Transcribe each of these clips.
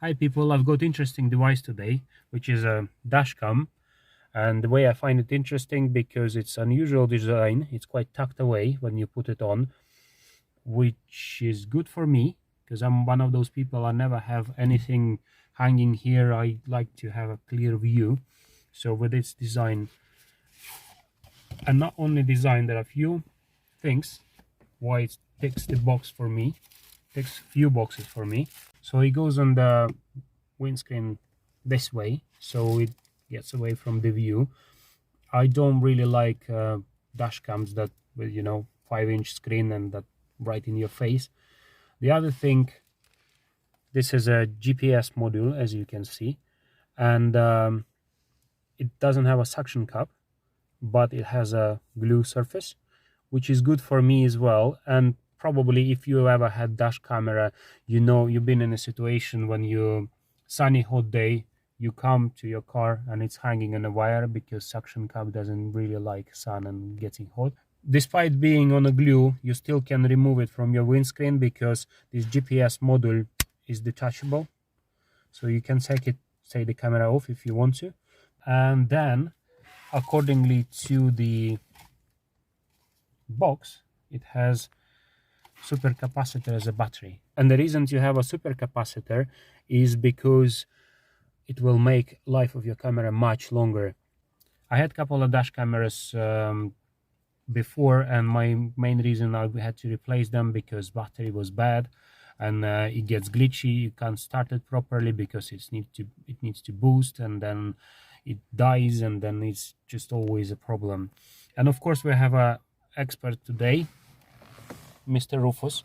Hi people, I've got interesting device today, which is a dash cam. And the way I find it interesting, because it's unusual design, it's quite tucked away when you put it on, which is good for me because I'm one of those people, I never have anything hanging here. I like to have a clear view. So with its design, and not only design, there are a few things why it ticks the box for me, ticks few boxes for me. So it goes on the windscreen this way, so it gets away from the view. I don't really like dash cams that with 5-inch screen and that right in your face. The other thing, this is a GPS module, as you can see, and it doesn't have a suction cup, but it has a glue surface, which is good for me as well. And probably if you ever had dash camera, you've been in a situation when you sunny hot day, you come to your car and it's hanging on a wire because suction cup doesn't really like sun and getting hot. Despite being on a glue, you still can remove it from your windscreen because this GPS module is detachable, so you can take the camera off if you want to. And then accordingly to the box, it has supercapacitor as a battery. And the reason you have a supercapacitor is because it will make life of your camera much longer. I had a couple of dash cameras before, and my main reason I had to replace them because battery was bad and it gets glitchy. You can't start it properly because it needs to boost, and then it dies, and then it's just always a problem. And of course we have a expert today, Mr. Rufus,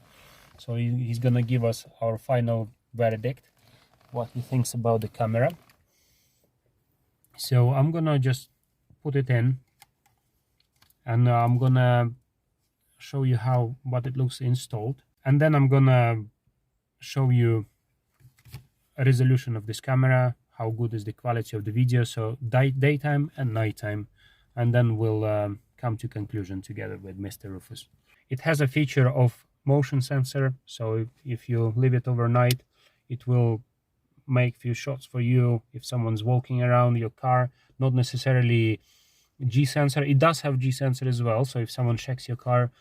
so he's gonna give us our final verdict, what he thinks about the camera. So I'm gonna just put it in, and I'm gonna show you what it looks installed, and then I'm gonna show you a resolution of this camera, how good is the quality of the video, so daytime and nighttime, and then we'll come to conclusion together with Mr. Rufus. It has a feature of motion sensor, so if you leave it overnight, it will make few shots for you if someone's walking around your car. Not necessarily G sensor. It does have G sensor as well, so if someone checks your car,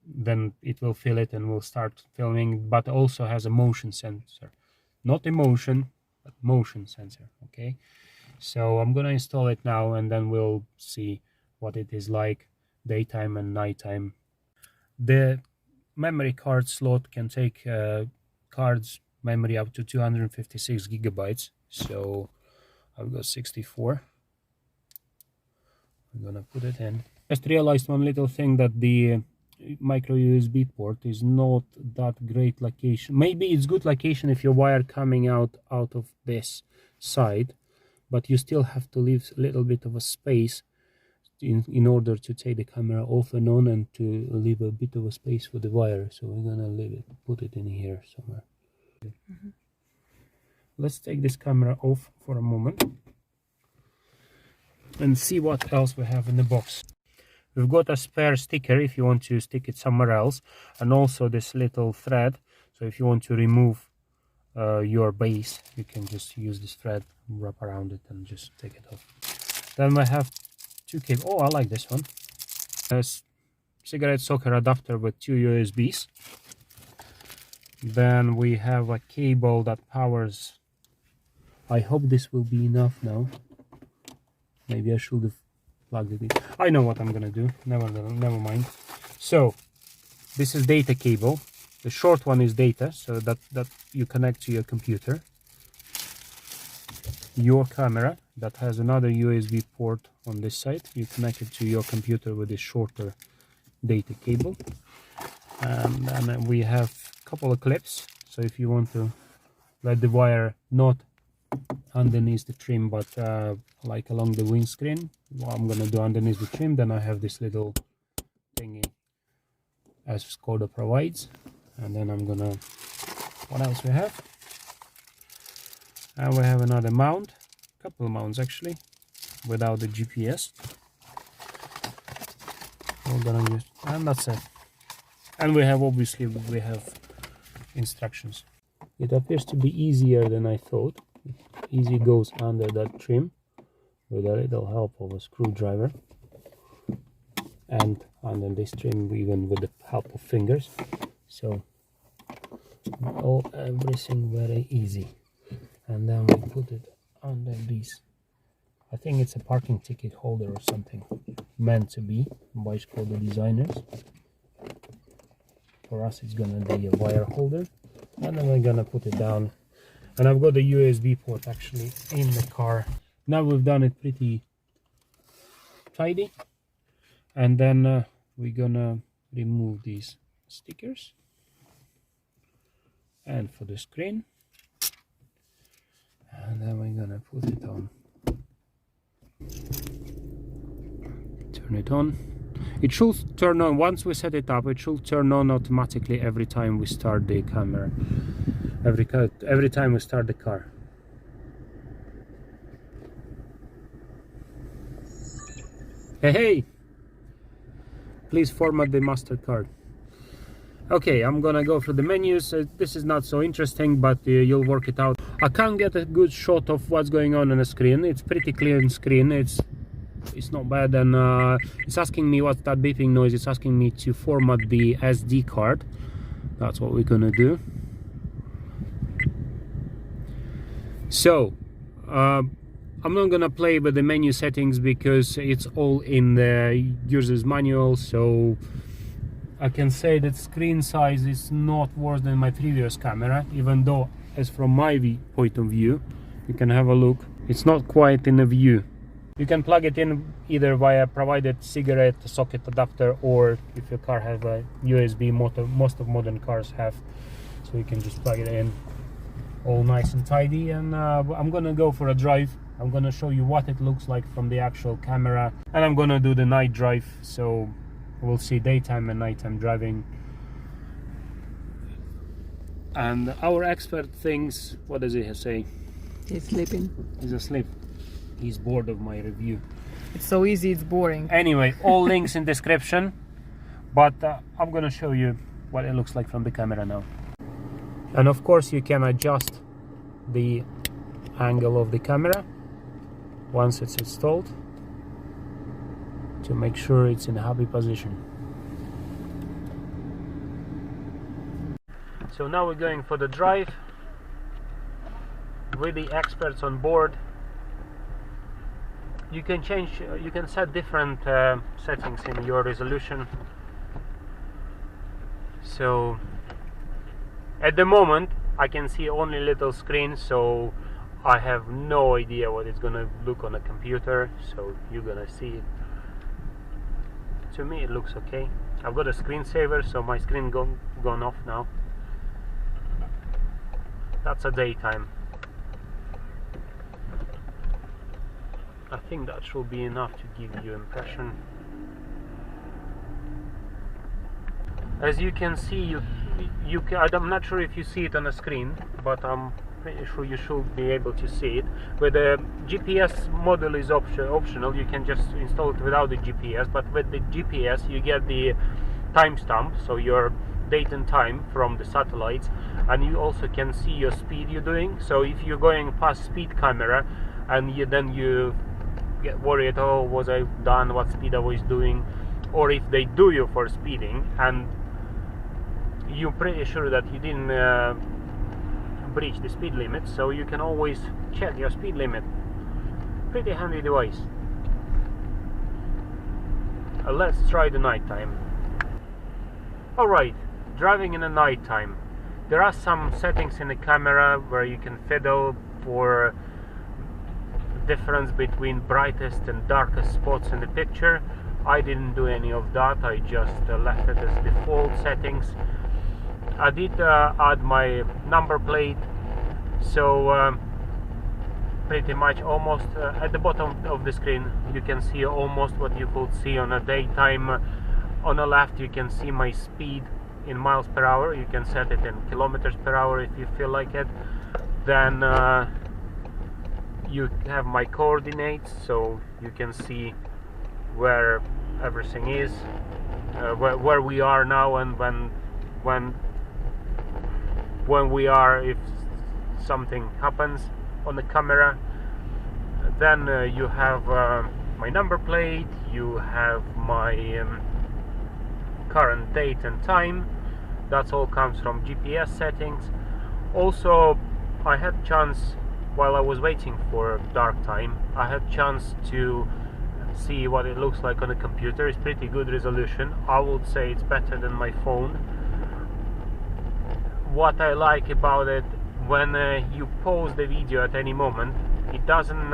then it will feel it and will start filming. But also has a motion sensor, not emotion, but motion sensor. Okay, so I'm gonna install it now, and then we'll see what it is like daytime and nighttime. The memory card slot can take cards memory up to 256 gigabytes, so I've got 64. I'm gonna put it in. Just realized one little thing, that the micro USB port is not that great location. Maybe it's good location if your wire coming out of this side, but you still have to leave a little bit of a space in order to take the camera off and on, and to leave a bit of a space for the wire. So we're gonna put it in here somewhere. Let's take this camera off for a moment and see what else we have in the box. We've got a spare sticker if you want to stick it somewhere else, and also this little thread, so if you want to remove your base, you can just use this thread, wrap around it, and just take it off. Then we have two cables. Oh, I like this one. A cigarette socket adapter with 2 USBs. Then we have a cable that powers. I hope this will be enough now. Maybe I should have plugged it in. I know what I'm gonna do. Never mind. So this is data cable. The short one is data, so that you connect to your computer. Your camera that has another USB port on this side. You connect it to your computer with this shorter data cable. And then we have a couple of clips. So if you want to let the wire not underneath the trim, but like along the windscreen, what I'm gonna do underneath the trim, then I have this little thingy as Skoda provides. And then I'm gonna, what else we have? And we have another mount, a couple of mounts actually, without the GPS. We're gonna use, and that's it. And we have, obviously, we have instructions. It appears to be easier than I thought. Easy goes under that trim with a little help of a screwdriver, and under this trim even with the help of fingers. So everything very easy. And then we put it under this. I think it's a parking ticket holder or something, meant to be by Skoda designers. For us it's gonna be a wire holder, and then we're gonna put it down. And I've got a USB port actually in the car. Now we've done it pretty tidy, and then we're gonna remove these stickers, and for the screen, and then we're gonna put it on. Turn it on. It should turn on once we set it up. It should turn on automatically every time we start the camera, every time we start the car. Hey, please format the MasterCard. Okay, I'm gonna go through the menus. This is not so interesting, but you'll work it out. I can't get a good shot of what's going on the screen. It's pretty clear screen. It's not bad, and it's asking me what's that beeping noise. It's asking me to format the SD card. That's what we're gonna do. So I'm not gonna play with the menu settings because it's all in the user's manual. So I can say that screen size is not worse than my previous camera, even though, as from my point of view, you can have a look, it's not quite in a view. You can plug it in either via provided cigarette socket adapter, or if your car has a USB motor, most of modern cars have, so you can just plug it in, all nice and tidy. And I'm gonna go for a drive. I'm gonna show you what it looks like from the actual camera, and I'm gonna do the night drive, so we'll see daytime and nighttime driving. And our expert thinks, what does he say? He's sleeping. He's asleep. He's bored of my review. It's so easy, it's boring. Anyway, all links in description, but I'm gonna show you what it looks like from the camera now. And of course you can adjust the angle of the camera once it's installed to make sure it's in a happy position. So now we're going for the drive with the experts on board. You can change, you can set different settings in your resolution. So at the moment I can see only little screen, so I have no idea what it's gonna look on a computer, so you're gonna see it. To me it looks okay. I've got a screensaver, so my screen gone off now. That's a daytime. I think that should be enough to give you impression. As you can see, I'm not sure if you see it on the screen, but I'm pretty sure you should be able to see it. With the GPS model is optional, you can just install it without the GPS, but with the GPS you get the timestamp, so your date and time from the satellites, and you also can see your speed you're doing. So if you're going past speed camera and then you get worried, oh, was I done, what speed I was doing, or if they do you for speeding and you're pretty sure that you didn't breach the speed limit, so you can always check your speed limit. Pretty handy device. Let's try the nighttime. Alright, driving in the nighttime. There are some settings in the camera where you can fiddle for difference between brightest and darkest spots in the picture. I didn't do any of that, I just left it as default settings. I did add my number plate, so pretty much almost at the bottom of the screen you can see almost what you could see on a daytime. On the left you can see my speed in miles per hour. You can set it in kilometers per hour if you feel like it. Then you have my coordinates, so you can see where everything is, where we are now, and when when we are, if something happens on the camera. Then you have my number plate, you have my current date and time. That all comes from GPS settings. Also, I had chance, while I was waiting for dark time, I had chance to see what it looks like on a computer. It's pretty good resolution. I would say it's better than my phone. What I like about it, when you pause the video at any moment, it doesn't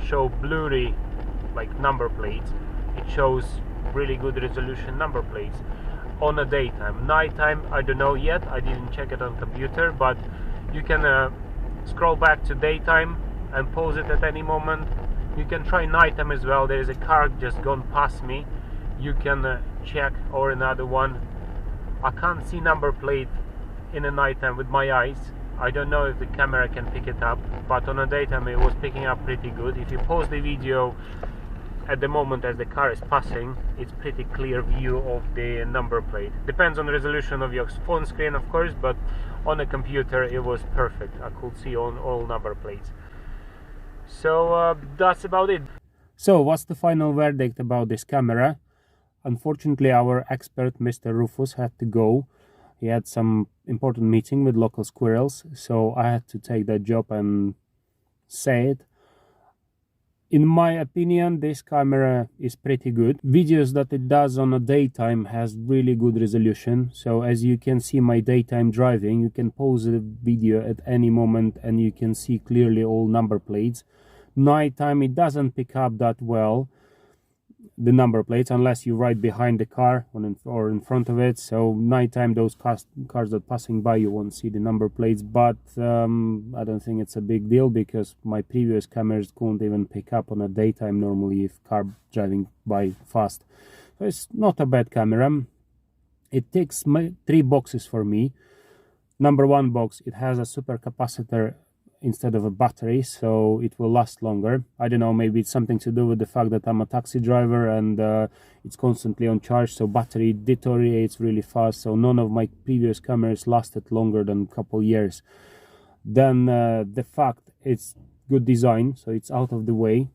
show blurry like number plates. It shows really good resolution number plates on a daytime. Nighttime, I don't know yet, I didn't check it on computer, but you can scroll back to daytime and pause it at any moment. You can try nighttime as well. There is a car just gone past me, you can check, or another one. I can't see number plate in the nighttime with my eyes. I don't know if the camera can pick it up, but on a daytime it was picking up pretty good. If you pause the video at the moment as the car is passing, it's pretty clear view of the number plate. Depends on the resolution of your phone screen, of course, but on a computer it was perfect. I could see all number plates. So that's about it. So what's the final verdict about this camera? Unfortunately, our expert Mr. Rufus had to go. He had some important meeting with local squirrels, so I had to take that job and say it. In my opinion, this camera is pretty good. Videos that it does on a daytime has really good resolution. So as you can see my daytime driving, you can pause the video at any moment and you can see clearly all number plates. Nighttime it doesn't pick up that well the number plates unless you're right behind the car or in front of it. So nighttime, those cars that passing by, you won't see the number plates, but I don't think it's a big deal because my previous cameras couldn't even pick up on a daytime normally if car driving by fast. So it's not a bad camera. It ticks my 3 boxes for me. Number 1 box, it has a super capacitor instead of a battery, so it will last longer. I don't know, maybe it's something to do with the fact that I'm a taxi driver and it's constantly on charge, so battery deteriorates really fast. So none of my previous cameras lasted longer than a couple years. Then the fact it's good design, so it's out of the way.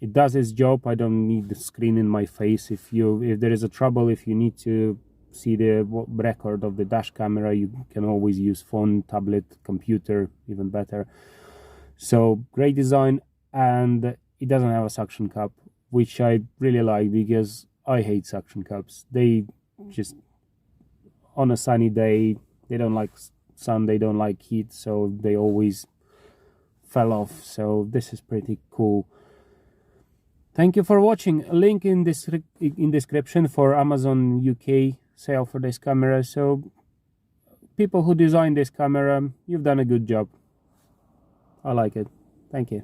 It does its job. I don't need the screen in my face. If there is a trouble, if you need to see the record of the dash camera, you can always use phone, tablet, computer, even better. So great design, and it doesn't have a suction cup, which I really like because I hate suction cups. They just, on a sunny day, they don't like sun, they don't like heat, so they always fell off. So this is pretty cool. Thank you for watching. A link in description for Amazon UK sale for this camera. So people who designed this camera, you've done a good job. I like it. Thank you.